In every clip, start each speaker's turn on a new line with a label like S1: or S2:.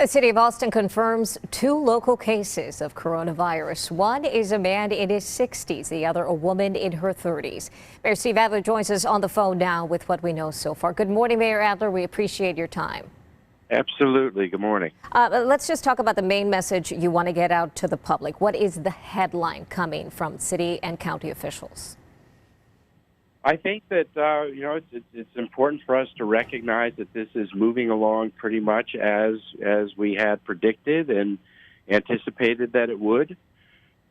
S1: The city of Austin confirms two local cases of coronavirus. One is a man in his 60s, the other a woman in her 30s. Mayor Steve Adler joins us on the phone now with what we know so far. Good morning, Mayor Adler. We appreciate your time.
S2: Absolutely. Good morning.
S1: Let's just talk about the main message you want to get out to the public. What is the headline coming from city and county officials?
S2: I think that it's important for us to recognize that this is moving along pretty much as we had predicted and anticipated that it would.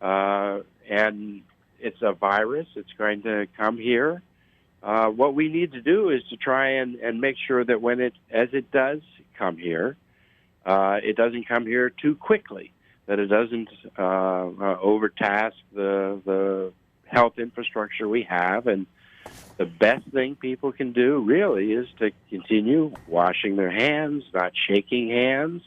S2: And it's a virus. It's going to come here. What we need to do is to try and make sure that as it does come here, it doesn't come here too quickly, that it doesn't overtask the health infrastructure we have. And the best thing people can do really is to continue washing their hands, not shaking hands,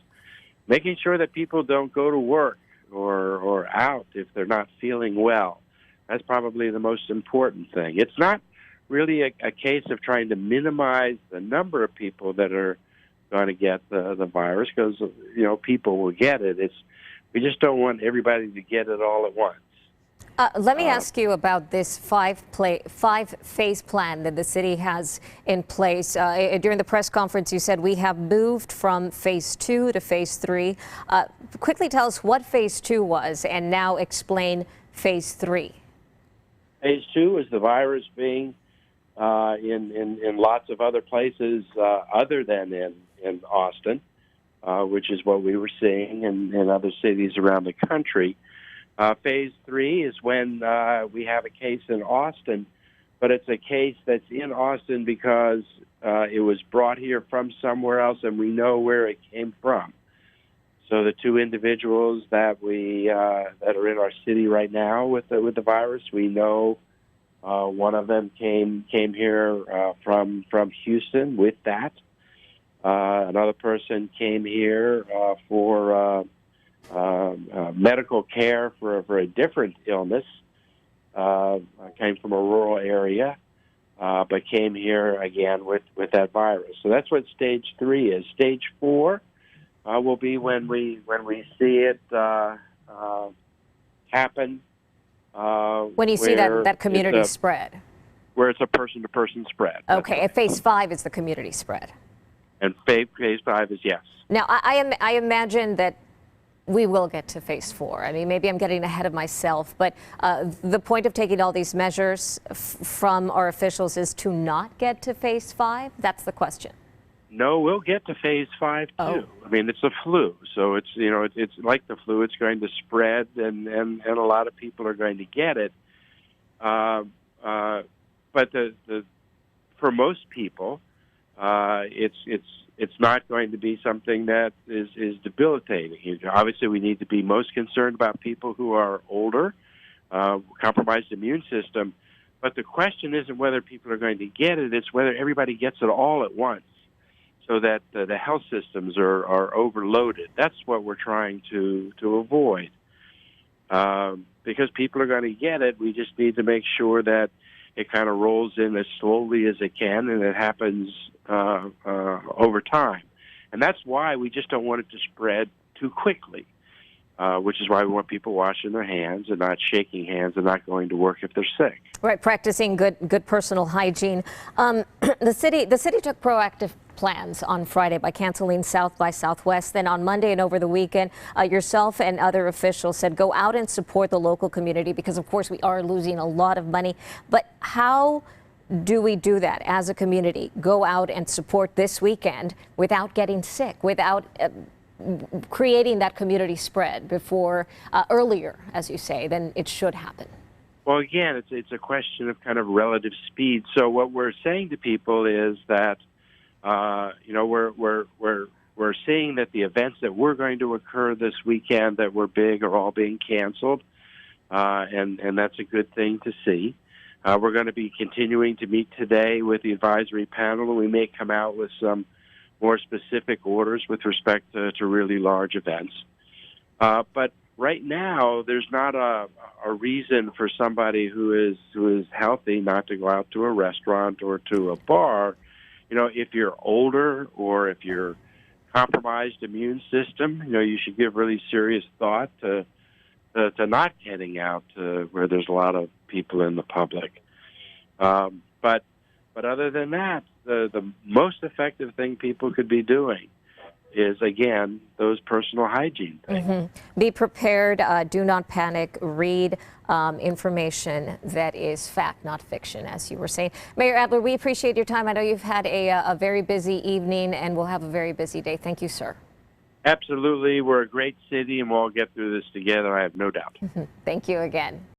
S2: making sure that people don't go to work or out if they're not feeling well. That's probably the most important thing. It's not really a case of trying to minimize the number of people that are going to get the virus, because people will get it. We just don't want everybody to get it all at once.
S1: Let me ask you about this five-phase plan that the city has in place. During the press conference, you said we have moved from phase 2 to phase 3. Quickly tell us what phase 2 was, and now explain phase 3.
S2: Phase 2 is the virus being in lots of other places other than in Austin, which is what we were seeing in other cities around the country. Phase 3 is when we have a case in Austin, but it's a case that's in Austin because it was brought here from somewhere else, and we know where it came from. So the two individuals that that are in our city right now with the virus, we know one of them came here from Houston with that. Another person came here for medical care for a different illness, came from a rural area, but came here again with that virus. So that's what stage 3 is. Stage 4 will be when we see it happen.
S1: When you see that community spread.
S2: Where it's a person-to-person spread.
S1: Okay, and phase 5 is the community spread.
S2: And phase 5 is yes.
S1: Now, I imagine that we will get to phase 4. I mean, maybe I'm getting ahead of myself, but the point of taking all these measures from our officials is to not get to phase 5? That's the question.
S2: No, we'll get to phase 5 too.
S1: Oh.
S2: I mean, it's a flu, so it's it's like the flu. It's going to spread, and a lot of people are going to get it. But for most people, it's not going to be something that is debilitating. Obviously, we need to be most concerned about people who are older, compromised immune system. But the question isn't whether people are going to get it; it's whether everybody gets it all at once, so that the health systems are overloaded. That's what we're trying to avoid. Because people are going to get it, we just need to make sure that it kind of rolls in as slowly as it can, and it happens over time. And that's why we just don't want it to spread too quickly, which is why we want people washing their hands and not shaking hands and not going to work if they're sick.
S1: Right, practicing good personal hygiene. The city took proactive plans on Friday by canceling South by Southwest. Then on Monday and over the weekend, yourself and other officials said go out and support the local community, because of course we are losing a lot of money. But how do we do that as a community? Go out and support this weekend without getting sick, without creating that community spread before earlier, as you say, than it should happen?
S2: Well, again, it's a question of kind of relative speed. So what we're saying to people is that we're seeing that the events that were going to occur this weekend that were big are all being canceled, and that's a good thing to see. We're going to be continuing to meet today with the advisory panel, and we may come out with some more specific orders with respect to really large events. But right now, there's not a reason for somebody who is healthy not to go out to a restaurant or to a bar. If you're older or if you're compromised immune system, you should give really serious thought to not getting out to where there's a lot of people in the public. But other than that, the most effective thing people could be doing is, again, those personal hygiene things.
S1: Be prepared. Do not panic. Read information that is fact, not fiction, as you were saying. Mayor Adler, we appreciate your time. I know you've had a very busy evening, and we'll have a very busy day. Thank you, sir.
S2: Absolutely. We're a great city, and we'll all get through this together, I have no doubt.
S1: Thank you again.